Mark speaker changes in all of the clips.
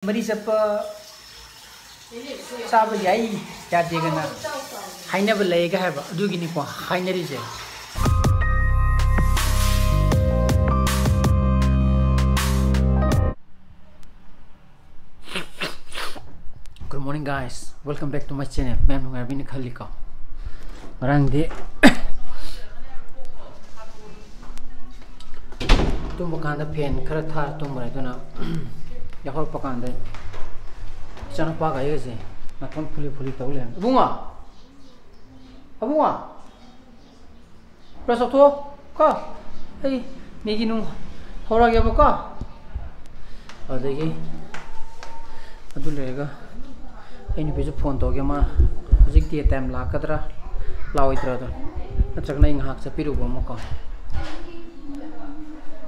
Speaker 1: Mari sapa sabu yai ya degana haina belayga haba adugini ko haina rije. Good morning guys, welcome back to my channel. Ma'am ngabini khali ka rang de tum bakanda pen khara thar tum rai dona ya hor pakanda chana pa ga yese na ton phuli tawle abunga prasa to ka ei negi nu hora ge ba ka adegi adu lega aini beju phone to ge ma hojik ti time la kadra laoitra do achak nai ngak cha piru bo mo ka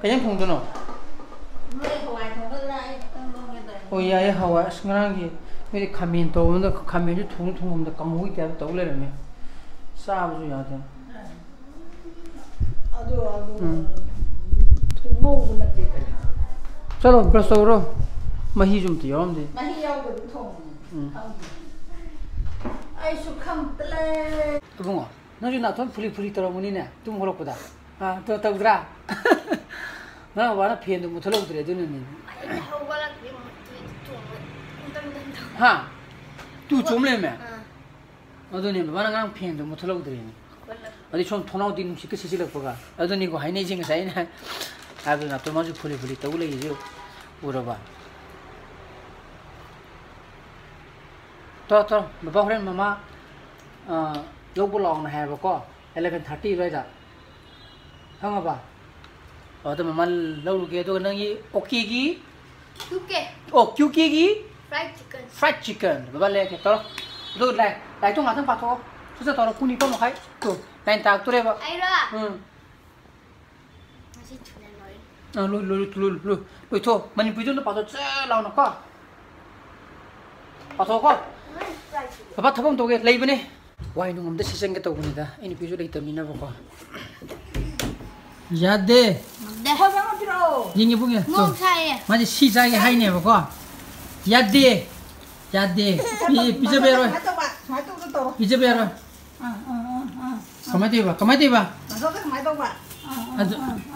Speaker 1: kayang phone do no oh iya ya hawa sekarang gitu, ini kami itu, untuk kami itu tunggu untuk kamu itu ada tahu lagi, sah tu ya tu. Aduh, tunggu nanti. Calo bersaudara, mahi jom tu ya om deh. Mahi ya udah tunggu. Ayo sukam tele. Abang, nanti nak tuan puli terus muni ni, tu mula kuda. Ah, tu tahu dah. Nah, warna pian tu mutlak tu tu ni. 하, 또 좀래매. 어더니 바나랑 펜도 못 틀어드리니. 어디 좀 토나오 뒤는 시크 시실을 보가. 어더니 고 하이네징 사이나. 아주 나 또 마주 풀이 떠올리지요. 울어봐. 또 바바 호렌 마마 요불라오나 해 보고 11:30 라이다. 형아 봐. 어떤 마마 러루게도 너기 오키기 QK기 fried chicken baba le ke to do lai to ngatang pa to susa to kuni ko mo khai to lain tak to re ba ai ra masi thune loi lu to mani pu jo no pa to cha lao na ka pa to ko baba thabam to ge lei bane wai nu ngam de siseng ge to buni da ini pu jo lei tamina ba ko yade de ha ba tro yingi bunge to maji si sa ge hai ne ba ko yade pizza bero pizza bero kamai tiba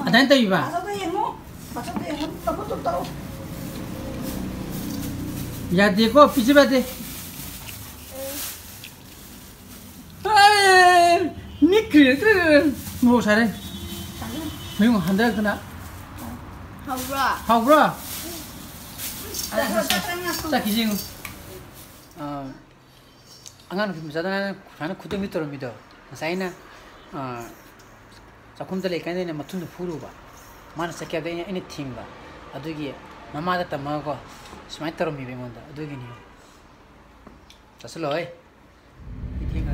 Speaker 1: ada yang tiba yade ko pizza bade nikri mau sare mau handal kena haura 자 기징 안가는 미사다나 나는 구도 밑으로 믿어 사이나 자 콤들에 간에네 맞춘도 부르바 마나 새끼가 anything 바 아두기 마마다 담아고 스마이터로 미베몬다 아두기니요 자 슬로이 이팅가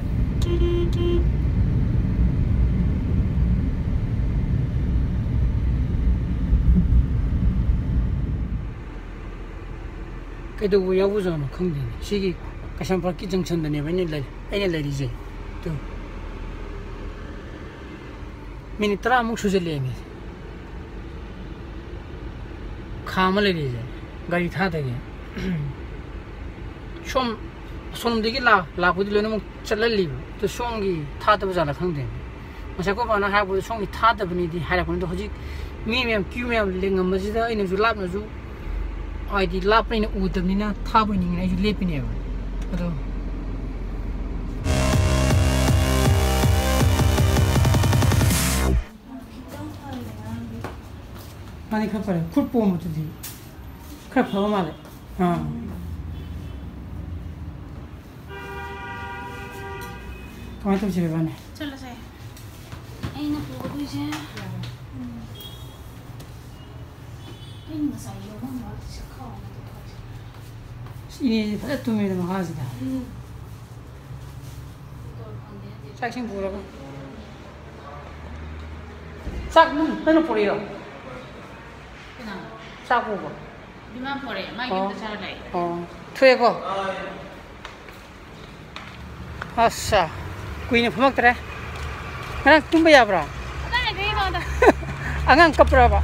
Speaker 1: cái đồ yêu bây giờ nó không được, chỉ cái sản phẩm kỹ năng chân này vẫn như này đi gì, tu, mình tra một số giờ liền, khám lại đi gì, gari thà đấy, xong đi cái la bút lên nó chặt lại liền, tu xong cái thà đó bây giờ là không được, mà sao có bạn hai bút xong cái thà đó bên đi hai là con đó hơi mình kêu mình liền ngắm mà chỉ đó anh em lap nó chú ai đi lap này nó ủi ni na tháp này này chú lép này vậy, đó. Mani khắp phải, khút po một chút gì, khắp phở mà đấy, Kamu tu cakap mana?
Speaker 2: Cakap saya. Ini nak buat apa je? Ini masa ini orang nak cakap.
Speaker 1: Ini tu mesti mahal sih dah. Cak sing pura kan? Cak mana puri lo?
Speaker 2: Kenapa?
Speaker 1: Cak pura.
Speaker 2: Di mana puri? Mai kita cari lagi.
Speaker 1: Oh, tu eko. Asa, kuih ni pemak terah. Mana tumba ya bra?
Speaker 2: Ada ni ada.
Speaker 1: Angang kapra ba?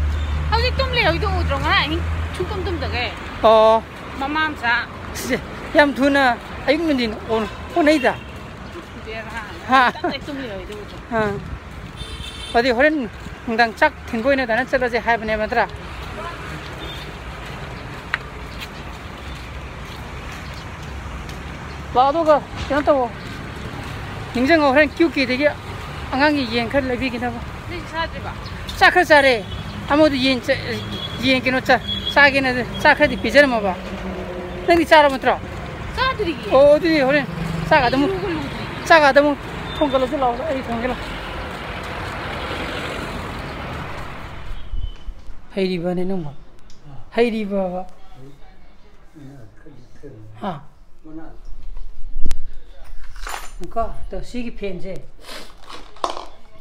Speaker 2: How's it tumble? Itu udrong ah, ini cukup tumbe ke?
Speaker 1: Oh,
Speaker 2: Mamam sa.
Speaker 1: Yam tuna ayuk nundin on naida. Ha. Ha. Padi horen ngdang chak thingoi na dana chala je hai bane matra. Ladoga yang tahu. Ningzeng horen kyuki degi angangi yen khar labi kina ba.
Speaker 2: Ni sa ji ba.
Speaker 1: Sa khar sare. Amodu yen kino cha sa kina sa khar di pijar ma ba. Nang di chara matra.
Speaker 2: Sa dri.
Speaker 1: Oh di horen sa ga damu thongkala je law ai thongkala. Hairi ba ne nang ba. Hairi ba. Ha. Ko to sigi phenje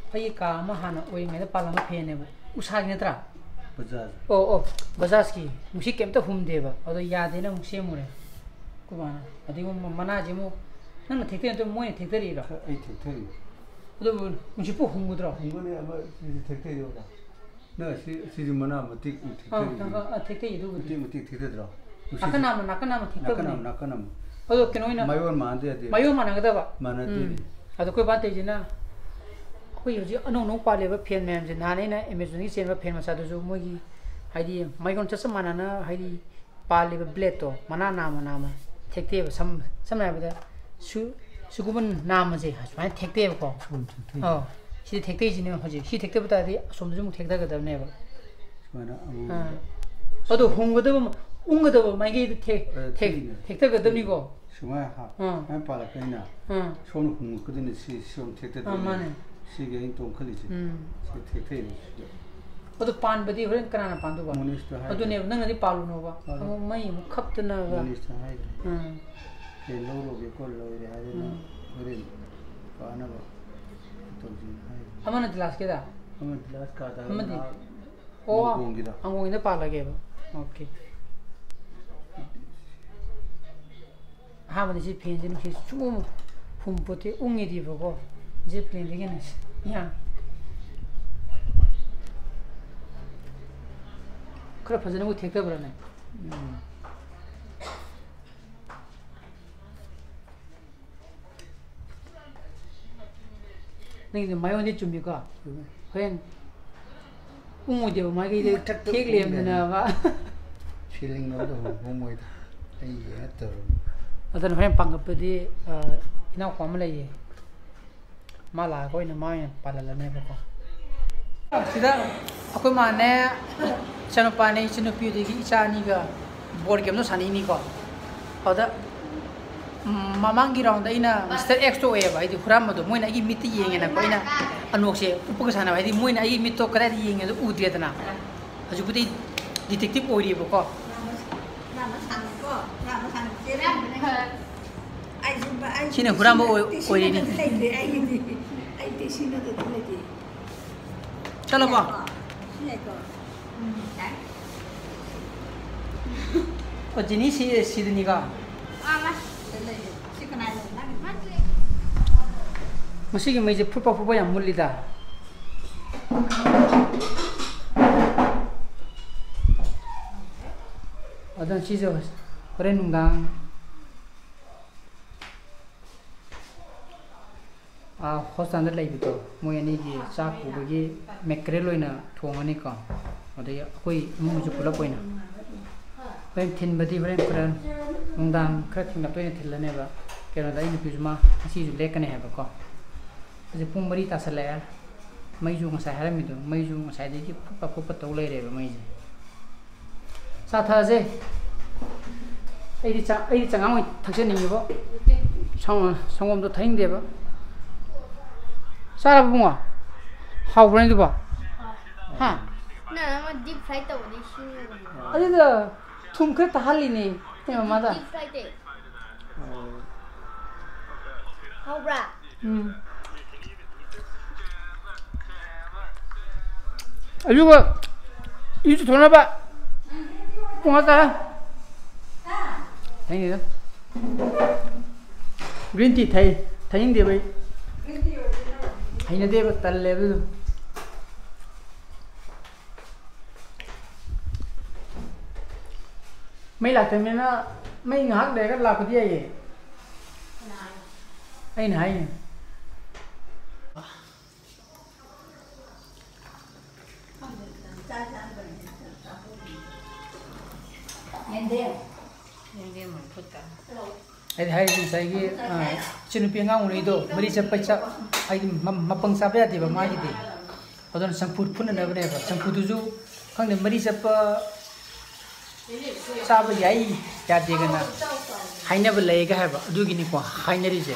Speaker 1: phai ka ma hana oi me pala ma phene ba usagi netra bajaj o bajaj ki musi kem to hum deba ado ya de na musi mure ko bana adi mo mana je mo nang thekte to mo thekte ri ra ai thekte ri ado musi pu hum gudra ngone ama thekte yo da na si mana ma tik thekte yi du tik thekte dra nakana thekte ado kenoina mayon managada ba manade ado koi baat ejina koi hoji anong pale ba fen mem je nane na amazon gi chen ba fen ma sa do mo gi haidi mayon chasa manana haidi pale ba blade to mana nama thekte ba sam na ba da suguban nama je ha thekte ba ko si thekte ji ne hoji si thekte ba ta di som ju mu thekda ga da ne ba mana ado honggoda ba unggoda ba mai gi thekta ga da ni go Semua ha, apa pala kena, soalnya hung kedua ni si thekte tu, si gaya itu kali je, si thekte ni. Ado pan badi orang kerana pan tu ba, ado ni nang nanti palu no ba, mai mukhap tu na ba. Loro be kol loro dia ada na, orang pana ba, tu je. Amana jelas kita? Amana jelas kata. Amana. Oh, anggung ini pala ke ba, okay. 하면 이제 편지는 그 좀 홈포트 웅이디 보고 이제 편지는 야 그래 퍼지는 거 택배 버렸네 근데 마요네 준비가 그냥 웅이디 마게 이제 택리엠나 봐 필링 너도 웅이다 이게 또 अदन हरें पंगपदी इना kwam lai mala ko ina mai palala ne ba ko sida akoi mane chanopa ne chinopi de gi cha ni ga board game no sani ni ko oda mamang gi round ina Mr X to e ba idi huram do moina gi mit yeng na ko ina anok se upag sana ba idi moina gi mit to kra di yeng do u de na haju pudi detective ori ba ko Sini kurang bawa oi ni. Kalau apa? Oh jenis si ni ka? Masih ni macam pupa yang muli dah. Ada sisa keren nunggang. Hostan dah lagi betul. Mui ni je saku bagi makrel loina thong ni ka. Ada ya, koi mungkin pula koi na. Koi tin badi beren peran nunggang kerja nak toinya thilan ni ba. Kerana dah ini pijama masih jelek kan ya ba ko. Jadi pun beri tak selera. Mai ju ngasai haram itu, mai ju ngasai dia pupa tahu leh ba mai je. Satu aja. Ini cang awak thaksen ni ba. Sangom tu thaying dia ba. Salah bunga, how berani tu ba? Ha?
Speaker 2: Nah, nama deep fry tu boleh sih.
Speaker 1: Ada tu, thum ker tahal ini, ni mana?
Speaker 2: Deep fry tu. How bra?
Speaker 1: Ayo ba, itu tu mana ba? Bunga ta? Ini tu. Green tea thaying dia ba? Ini dia betul level. Mai lah, tapi na mấy ngã để cái là cái gì ai này ai hay sai cái chun pi ngang ngui do mari chap pai chap ai mapang sa ba ti ba mai ti adon samput phun na ba ne ba samput tu ju khang de mari chap sa ba yai ya de ga na haina ba lai ga ha ba du gi ni ko haina ri je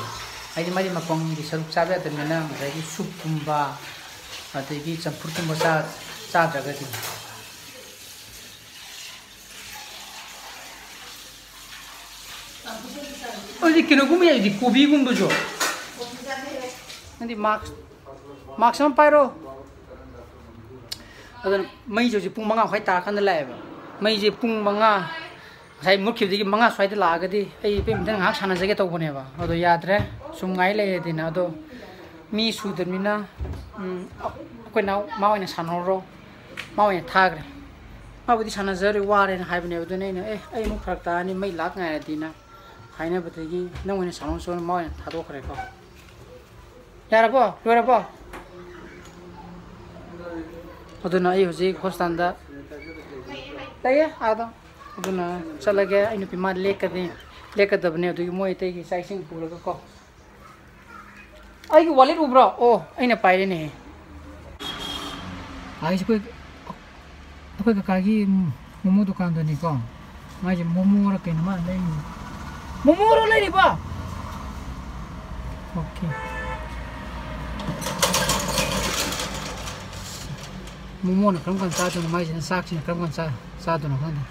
Speaker 1: ai di mari mapang di saruk sa ba ta na ga gi sup kum ba ate gi samput kum ba sa da ga ti 어디 기노구미야 이디 고비군도죠. 근데 막상 빠이로 어떤 메이저지 뿡망아 화이타 칸들 라이브 메이지 뿡망아 사이 무킵디기 망아 스와이드 라가디 에이 뱀든 학 사나제게 또보네 봐. 어도 야드레 숨가이 레디나 어도 미 수드미나 코나 마와이나 사노로 마와이나 타그레 마부디 사나저리 와레나 하이브네 어도네 에이 무 프락타니 메이 락가야디나 하이나 버티기 너무나 상황선 마와이나 타도 그래 거. 야라보 로라보 어도나 이 호지 호스탄다 Đây á, đó. Bây giờ chắc là cái anh bị mất lệ cái đập này, tôi mua cái size sinh phụ được không? Ai cái wallet ubra, oh, anh là phải này. Ai cái cái momo dukaan đó này con, ngay chỉ momo là cái nào mà đây, momo là đây đi ba. Okay. Momo là cái con sao cho nó mai chỉ nó sắc chỉ là cái con sao đó nó không được.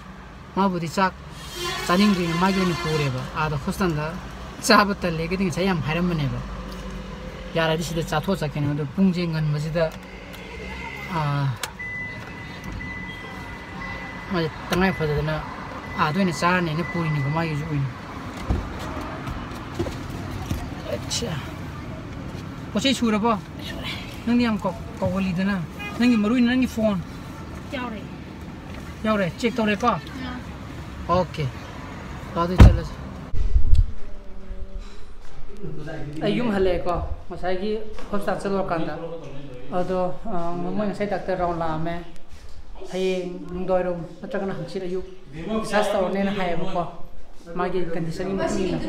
Speaker 1: Mà bữa thì chắc 자닝 중에 마기는 보래봐. 아도 호스탄다. 자부터 레게딩 자ям 하려면 해봐. 야라디 시대 자토 자케는 뿡징은 뭐지다. 맞아. 땅에 퍼져나 아도네 자네 네 뿌리는 거 마기 주인. 아차. 혹시 추러봐. 너니 안 거걸리드나. 너니 머루인 너니 폰. 야래. 체크 또 해봐. 오케이. 나도 잘랐어. 아이용 할래거. 마사기 호스탄 쓸어 간다. 어도 뭐뭐 새 닥터 라운라메. 하이 농도이로 어쩌거나 항실 아유. 사스타 오네는 하야고. 마기 컨디션이 무슨이나.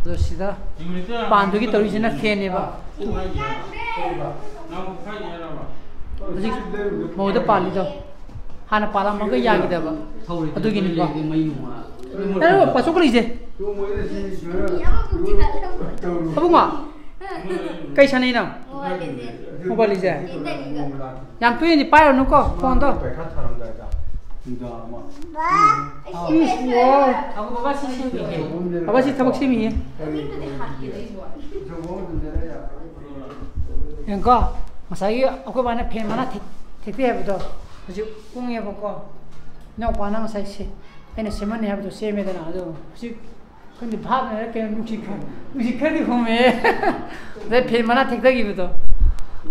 Speaker 1: 그렇시다. 반도기 떨어지나 캔해봐. 아직 뭐도 빨리도. 하나 빨아먹어 야기다봐. 어떻게니까? 아유, 빠소글이제. 아붕아. 까이샤네나. 뭐발이제? 양토이니 빠요 놓고 폰도. 아버지 타박 심이. 그러니까 마사기 아까 만에 펜 하나 택배해부터 아주 꽁해 보고 너 관ang 사이시 에네 세만에 하고도 세메다나 아주 혹시 근데 밥을 이렇게 무식하게 보면 내 펜만아 택배기부터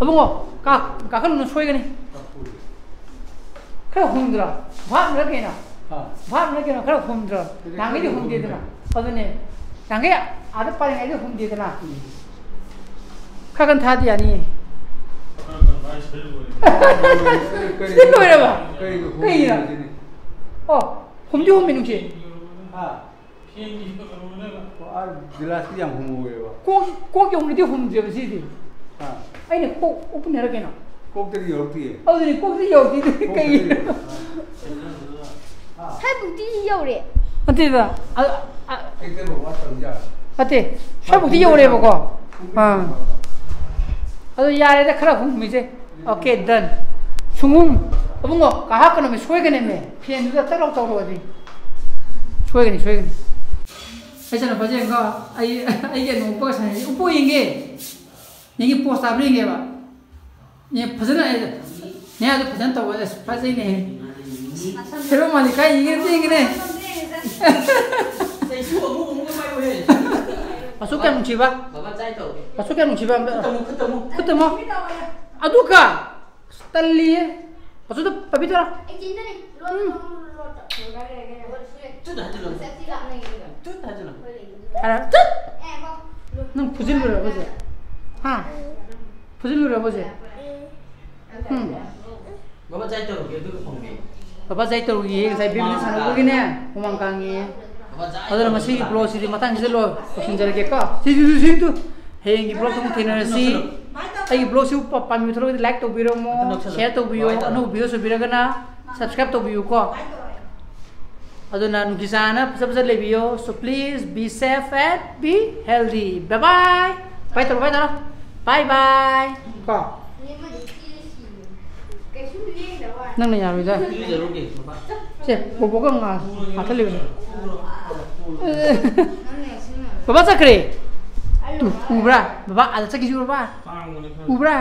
Speaker 1: 어봉어 까까는 소이가네 그래 혼들어 밥 이렇게 해놔 밥 이렇게 해놔 그래 혼들어 양이도 혼되더라 어더니 양이 아들 빨리 애도 혼되더라 카간 다디 아니 이거 해봐. 그이나. 홈디 홈미는지.
Speaker 3: 글라스 양 홈이에요.
Speaker 1: 꼭 용리디 홈디야 지디. 아니 꼭 오픈해라게나.
Speaker 3: 꼭들이 여기.
Speaker 1: 어디 꼭들이 여기 그이.
Speaker 2: 살북디 여래.
Speaker 1: 어디다?
Speaker 3: 그때 뭐 왔던자.
Speaker 1: 어때? 살북디 여래 보고. 아도 야래다 크라 홈미제. 오케이 done. 숭웅 어벙거 가하거는 소외게네매 피엔두다 떨어 떨어지. 소외게네. ऐसा बजे का आई ये know post है ऊपर ये post आप लेंगे बा ये फजन है ने आज फजन तो वो फजे नहीं फिर वो मालिक का ये देंगे ने masuk kan muciba masuk kan muciba ketemu aduh kak tali masuk tuh tapi tuh
Speaker 4: chút đã chưa chút đã chưa
Speaker 1: 알아? 뜻! 넌 부질러라 보지. 하. 부질러라 보지.
Speaker 4: Bapak saya tahu gitu ke penggi.
Speaker 1: Bapak saya tahu ye saya bibli sana begini umang kangi. Adara masih blog sih matang sih lo passenger ke ka. Sih tu. Hey ini blog tuh tenar sih. Ay blog sih pami thoro like to biro mo share to biro anu video so biro kana subscribe to biro ko. Aduna nukisana pesa le biro so please be safe and be healthy. Bye bye. Bye taro. Bye bye. Ko. Nang na yaro da.
Speaker 4: Ini jalur ke, Bapak.
Speaker 1: Cek, bobo ka nga. Atali ba? Baba sakre. Tu, ubra. Baba ada sakit juga, Baba. Ubra.